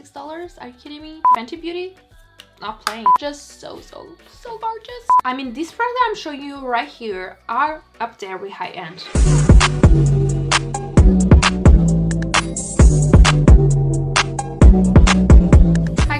$6. Are you kidding me? Fenty Beauty, not playing. Just so gorgeous. I mean, these products that I'm showing you right here are up there with high end.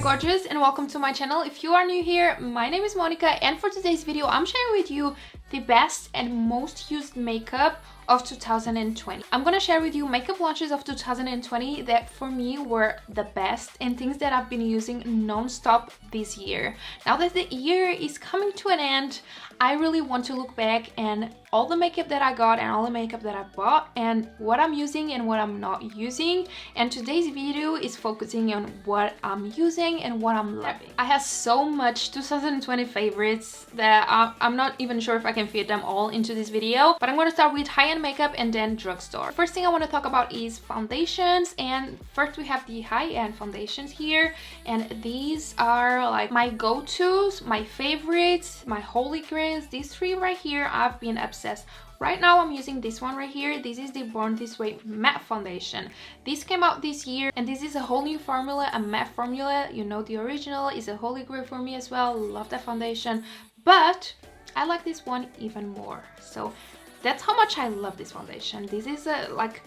Gorgeous, and welcome to my channel. If you are new here, my name is Monica, and for today's video I'm sharing with you the best and most used makeup of 2020. I'm gonna share with you makeup launches of 2020 that for me were the best and things that I've been using non-stop this year. Now that the year is coming to an end, I really want to look back and all the makeup that I got and all the makeup that I bought and what I'm using and what I'm not using. And today's video is focusing on what I'm using and what I'm loving. I have so much 2020 favorites that I'm not even sure if I can fit them all into this video, but I'm going to start with high-end makeup and then drugstore. First thing I want to talk about is foundations, and first we have the high-end foundations here, and these are like my go-tos, my favorites, my holy grails. These three right here I've been obsessed. Right now I'm using this one right here. This is the Born This Way matte foundation. This came out this year and this is a whole new formula, a matte formula. You know, the original is a holy grail for me as well. Love that foundation, but I like this one even more. So that's how much I love this foundation. This is like,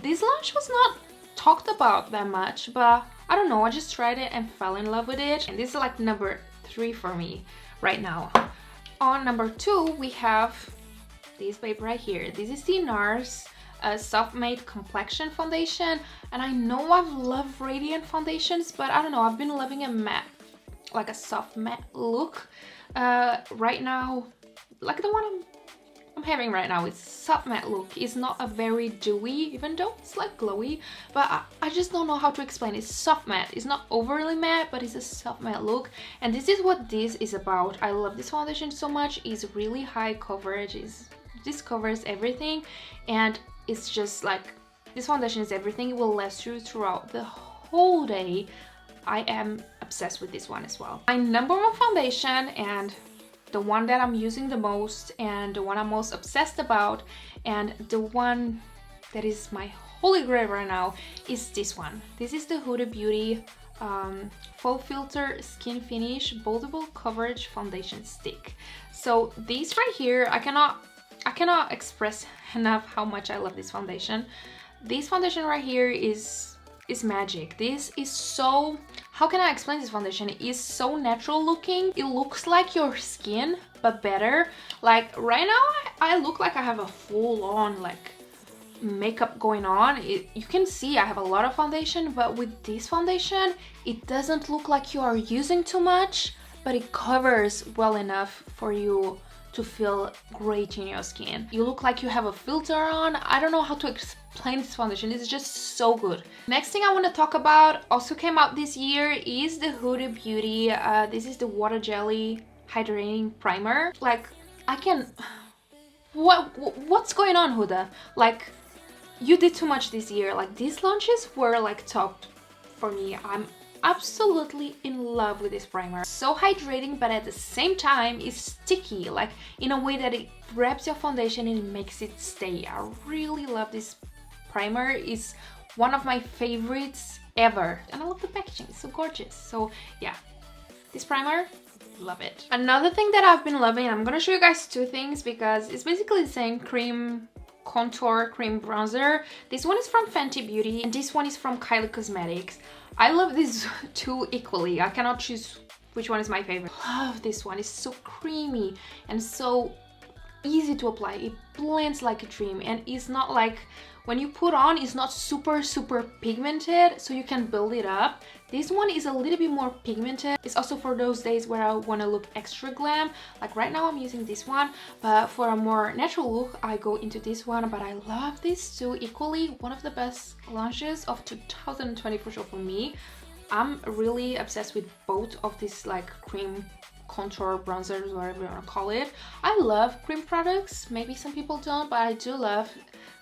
this launch was not talked about that much, but I don't know, I just tried it and fell in love with it. And this is like number 3 for me right now. On number 2 we have this babe right here. This is the NARS Soft Matte Complexion Foundation, and I know I've loved radiant foundations, but I don't know, I've been loving a matte, like a soft matte look right now. Like the one I'm having right now, it's soft matte look. It's not a very dewy, even though it's like glowy, but I just don't know how to explain it. It's soft matte. It's not overly matte, but it's a soft matte look, and this is what this is about. I love this foundation so much. It's really high coverage. This covers everything, and it's just like, this foundation is everything. It will last you throughout the whole day. I am obsessed with this one as well. My number 1 foundation, and the one that I'm using the most, and the one I'm most obsessed about, and the one that is my holy grail right now, is this one. This is the Huda Beauty Faux Filter Skin Finish Boldable Coverage Foundation Stick. So these right here, I cannot express enough how much I love this foundation. This foundation right here is magic. This is so, how can I explain this foundation? It is so natural looking. It looks like your skin, but better. Like right now I look like I have a full-on like makeup going on. You can see I have a lot of foundation, but with this foundation it doesn't look like you are using too much, but it covers well enough for you to feel great in your skin. You look like you have a filter on. I don't know how to explain this foundation. It's just so good. Next thing I want to talk about, also came out this year, is the Huda Beauty. This is the Water Jelly Hydrating Primer. Like, I can... What's going on, Huda? Like, you did too much this year. Like, these launches were like top for me. I'm absolutely in love with this primer. So hydrating, but at the same time it's sticky, like in a way that it grabs your foundation and it makes it stay. I really love this primer. It's one of my favorites ever, and I love the packaging. It's so gorgeous. So yeah, this primer, love it. Another thing that I've been loving, I'm gonna show you guys 2 things because it's basically the same cream contour cream bronzer. This one is from Fenty Beauty and this one is from Kyliecosmetics. I love these 2 equally. I cannot choose which one is my favorite. Love this one. It's so creamy and so easy to apply. It blends like a dream, and it's not like, when you put on, it's not super pigmented, so you can build it up. This one is a little bit more pigmented. It's also for those days where I want to look extra glam. Like right now I'm using this one, but for a more natural look I go into this one. But I love these 2 equally. One of the best launches of 2020 for sure for me. I'm really obsessed with both of these like cream contour bronzers, whatever you want to call it. I love cream products. Maybe some people don't, but I do love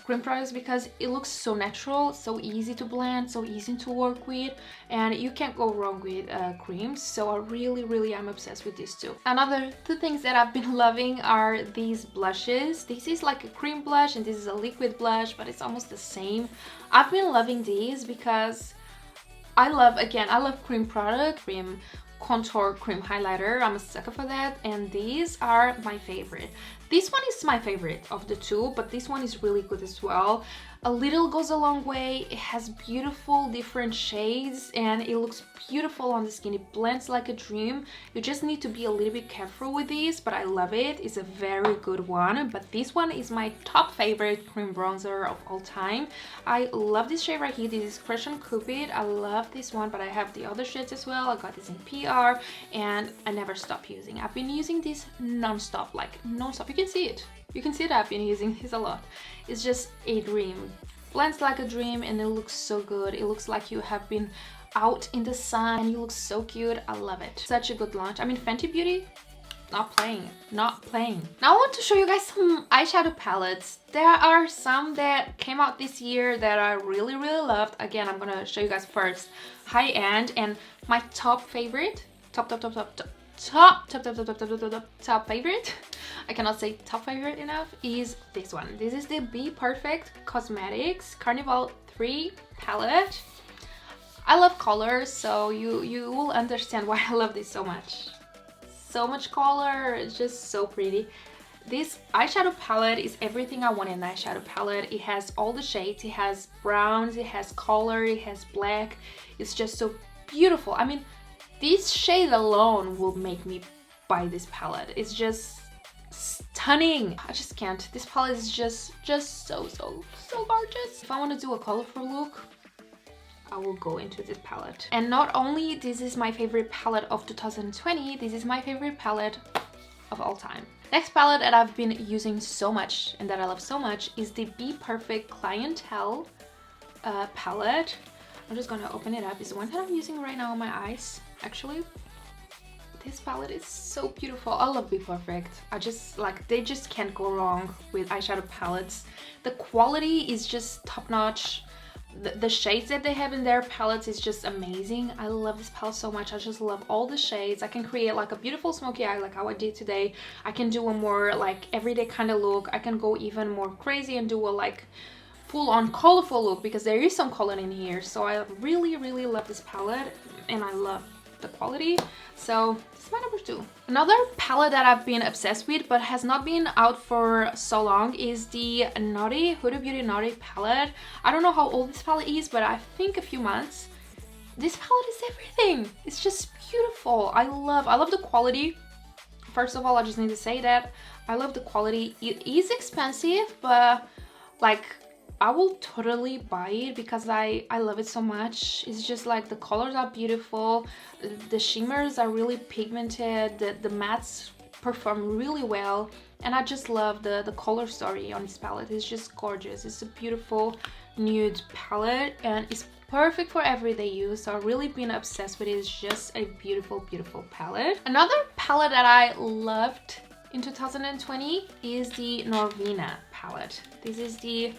cream products because it looks so natural, so easy to blend, so easy to work with, and you can't go wrong with creams. So I really am obsessed with these 2. Another 2 things that I've been loving are these blushes. This is like a cream blush and this is a liquid blush, but it's almost the same. I've been loving these because I love cream product, cream contour, cream highlighter. I'm a sucker for that, and these are my favorite. This one is my favorite of the two, but this one is really good as well. A little goes a long way. It has beautiful different shades and it looks beautiful on the skin. It blends like a dream. You just need to be a little bit careful with these, but I love it. It's a very good one, but this one is my top favorite cream bronzer of all time. I love this shade right here. This is Crush on Cupid. I love this one, but I have the other shades as well. I got this in PR and I never stop using. I've been using this non-stop, like non-stop. You can see it. You can see that I've been using this a lot. It's just a dream. Blends like a dream and it looks so good. It looks like you have been out in the sun and you look so cute. I love it. Such a good launch. I mean, Fenty Beauty, not playing, not playing. Now I want to show you guys some eyeshadow palettes. There are some that came out this year that I really loved. Again, I'm gonna show you guys first high end, and my top favorite, top favorite, I cannot say top favorite enough, is this one. This is the bperfectcosmetics Carnival 3 palette. I love colors, so you will understand why I love this so much. So much color, it's just so pretty. This eyeshadow palette is everything I want in an eyeshadow palette. It has all the shades, it has browns, it has color, it has black. It's just so beautiful. I mean, this shade alone will make me buy this palette. It's just stunning. I just can't. This palette is just so gorgeous. If I want to do a colorful look, I will go into this palette. And not only this is my favorite palette of 2020, this is my favorite palette of all time. Next palette that I've been using so much and that I love so much is the Be Perfect Clientele palette. I'm just gonna open it up. It's the one that I'm using right now on my eyes, actually. This palette is so beautiful. I love Be Perfect. I just like, they just can't go wrong with eyeshadow palettes. The quality is just top notch. The shades that they have in their palettes is just amazing. I love this palette so much. I just love all the shades. I can create like a beautiful smoky eye like how I did today. I can do a more like everyday kind of look. I can go even more crazy and do a like full-on colorful look because there is some color in here. So I really love this palette and I love the quality. So this is my number 2. Another palette that I've been obsessed with but has not been out for so long is the Huda Beauty Naughty palette. I don't know how old this palette is, but I think a few months. This palette is everything. It's just beautiful. I love the quality. First of all, I just need to say that I love the quality. It is expensive, but like I will totally buy it because I love it so much. It's just like the colors are beautiful, the shimmers are really pigmented, the mattes perform really well, and I just love the color story on this palette. It's just gorgeous. It's a beautiful nude palette and it's perfect for everyday use. So I've really been obsessed with it. It's just a beautiful palette. Another palette that I loved in 2020 is the Norvina palette. This is the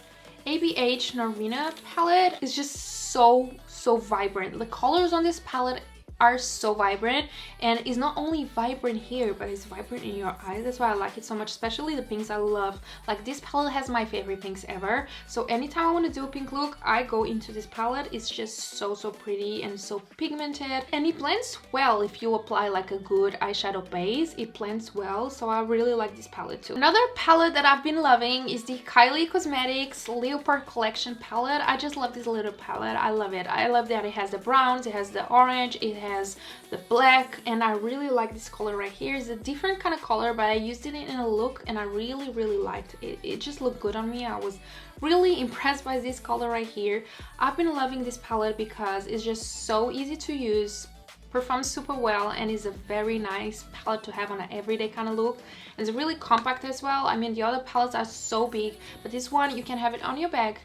ABH Norvina palette. Is just so vibrant. The colors on this palette are so vibrant, and it's not only vibrant here but it's vibrant in your eyes. That's why I like it so much, especially the pinks. I love, like, this palette has my favorite pinks ever, so anytime I want to do a pink look I go into this palette. It's just so pretty and so pigmented, and it blends well. If you apply like a good eyeshadow base, it blends well, so I really like this palette too. Another palette that I've been loving is the Kyliecosmetics Leopard collection palette. I just love this little palette. I love it. I love that it has the browns, it has the orange, it has the black, and I really like this color right here. It's a different kind of color, but I used it in a look and I really liked it. It just looked good on me. I was really impressed by this color right here. I've been loving this palette because it's just so easy to use, performs super well, and is a very nice palette to have on an everyday kind of look. It's really compact as well. I mean, the other palettes are so big, but this one you can have it on your bag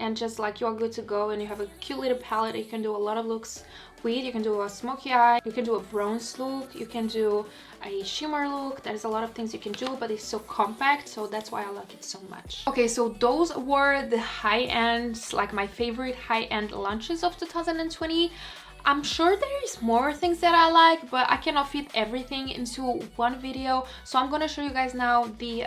and just like you're good to go, and you have a cute little palette. You can do a lot of looks with. You can do a smoky eye, you can do a bronze look, you can do a shimmer look. There's a lot of things you can do, but it's so compact, so that's why I like it so much. Okay, so those were the high-end, like my favorite high-end launches of 2020. I'm sure there is more things that I like, but I cannot fit everything into one video, so I'm gonna show you guys now the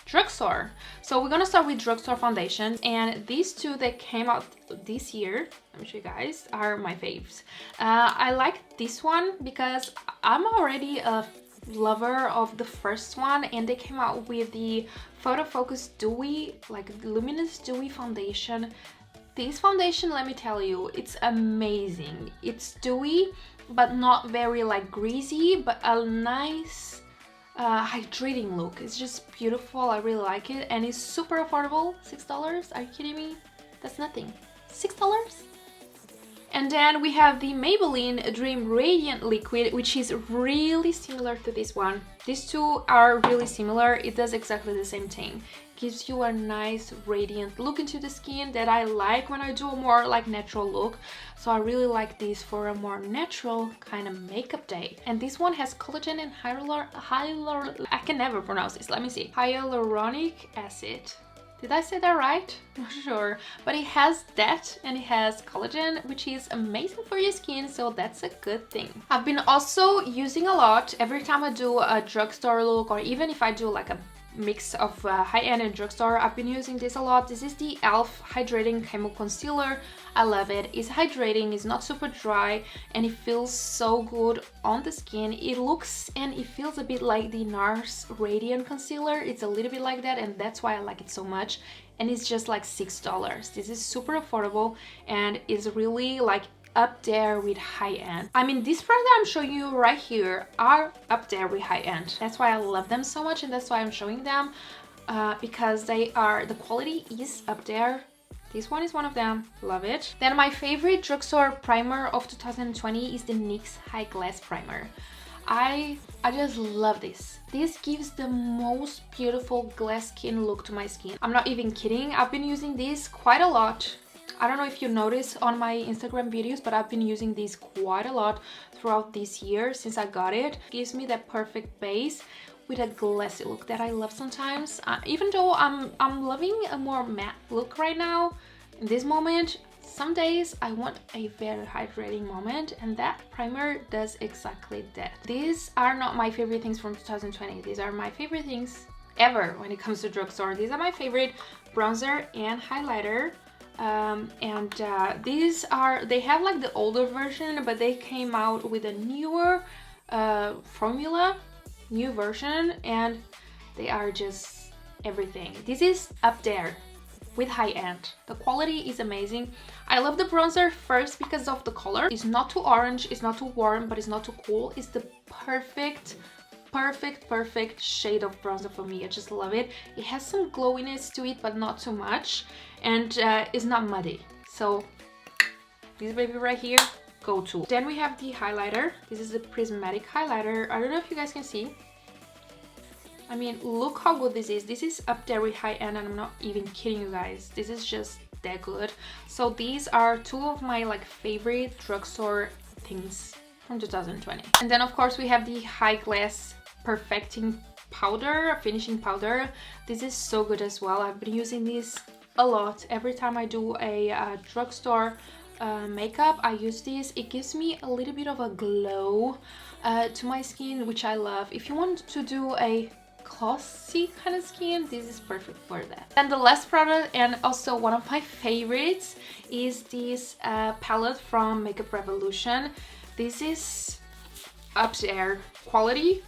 Drugstore. So we're gonna start with Drugstore foundation, and these two that came out this year, let me show you guys, are my faves. I like this one because I'm already a lover of the first one, and they came out with the photofocus dewy, like luminous dewy foundation. This foundation, let me tell you, it's amazing. It's dewy but not very like greasy, but a nice hydrating look. It's just beautiful. I really like it, and it's super affordable. $6. Are you kidding me? That's nothing. $6. And then we have the Maybelline Dream Radiant Liquid, which is really similar to this one. These two are really similar. It does exactly the same thing. Gives you a nice radiant look into the skin that I like when I do a more like natural look. So I really like this for a more natural kind of makeup day. And this one has collagen and I can never pronounce this. Let me see. Hyaluronic acid. Did I say that right? Not sure. But it has that, and it has collagen, which is amazing for your skin, so that's a good thing. I've been also using a lot every time I do a drugstore look, or even if I do like a mix of high-end and drugstore. I've been using this a lot. This is the e.l.f. Hydrating Camo Concealer. I love it. It's hydrating, it's not super dry, and it feels so good on the skin. It looks and it feels a bit like the NARS Radiant Concealer. It's a little bit like that, and that's why I like it so much. And it's just like $6. This is super affordable, and it's really like up there with high-end. I mean, these products I'm showing you right here are up there with high-end. That's why I love them so much, and that's why I'm showing them, because the quality is up there. This one is one of them. Love it. Then my favorite drugstore primer of 2020 is the NYX High Glass Primer. I just love this. This gives the most beautiful glass skin look to my skin. I'm not even kidding. I've been using this quite a lot. I don't know if you notice on my Instagram videos, but I've been using these quite a lot throughout this year since I got it. It gives me that perfect base with a glassy look that I love sometimes. Even though I'm loving a more matte look right now, in this moment, some days I want a very hydrating moment, and that primer does exactly that. These are not my favorite things from 2020. These are my favorite things ever when it comes to drugstore. These are my favorite bronzer and highlighter. They have like the older version, but they came out with a newer formula, new version, and they are just everything. This is up there with high-end. The quality is amazing. I love the bronzer first because of the color. It's not too orange, it's not too warm, but it's not too cool. It's the perfect shade of bronzer for me. I just love it. It has some glowiness to it, but not too much, and it's not muddy. So this baby right here, go to. Then we have the highlighter. This is a prismatic highlighter. I don't know if you guys can see. I mean, look how good this is. This is up there with high-end, and I'm not even kidding you guys. This is just that good. So these are two of my like favorite drugstore things from 2020. And then of course we have the High Glass Perfecting Powder, finishing powder. This is so good as well. I've been using this a lot. Every time I do a drugstore makeup, I use this. It gives me a little bit of a glow to my skin, which I love. If you want to do a glossy kind of skin, this is perfect for that. And the last product, and also one of my favorites, is this palette from Makeup Revolution. This is up there. Quality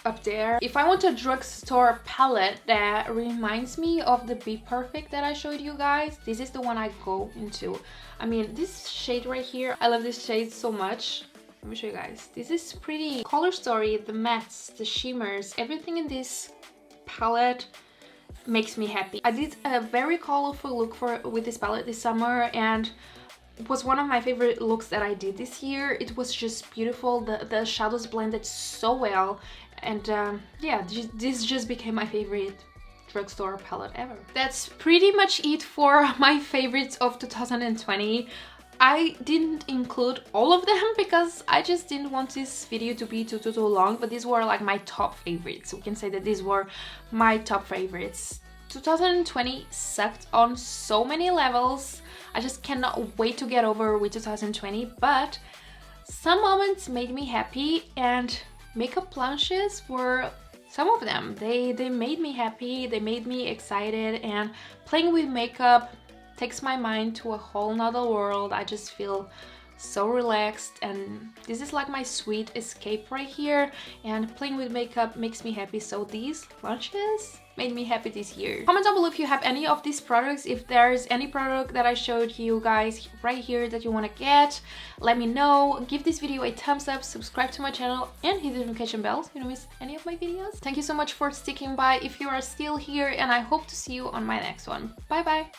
up there. If I want a drugstore palette that reminds me of the Be Perfect that I showed you guys, this is the one I go into. I mean, this shade right here, I love this shade so much. Let me show you guys. This is pretty. Color story, the mattes, the shimmers, everything in this palette makes me happy. I did a very colorful look with this palette this summer, and it was one of my favorite looks that I did this year. It was just beautiful. The shadows blended so well, and yeah, this just became my favorite drugstore palette ever. That's pretty much it for my favorites of 2020. I didn't include all of them because I just didn't want this video to be too long, but these were like my top favorites. We can say that these were my top favorites. 2020 sucked on so many levels. I just cannot wait to get over with 2020, but some moments made me happy, and makeup blushes were some of them, they made me happy, they made me excited, and playing with makeup takes my mind to a whole nother world. I just feel so relaxed, and this is like my sweet escape right here, and playing with makeup makes me happy. So these blushes made me happy this year. Comment down below if you have any of these products, if there's any product that I showed you guys right here that you want to get. Let me know. Give this video a thumbs up, subscribe to my channel, and hit the notification bell so you don't miss any of my videos. Thank you so much for sticking by if you are still here, and I hope to see you on my next one. Bye bye.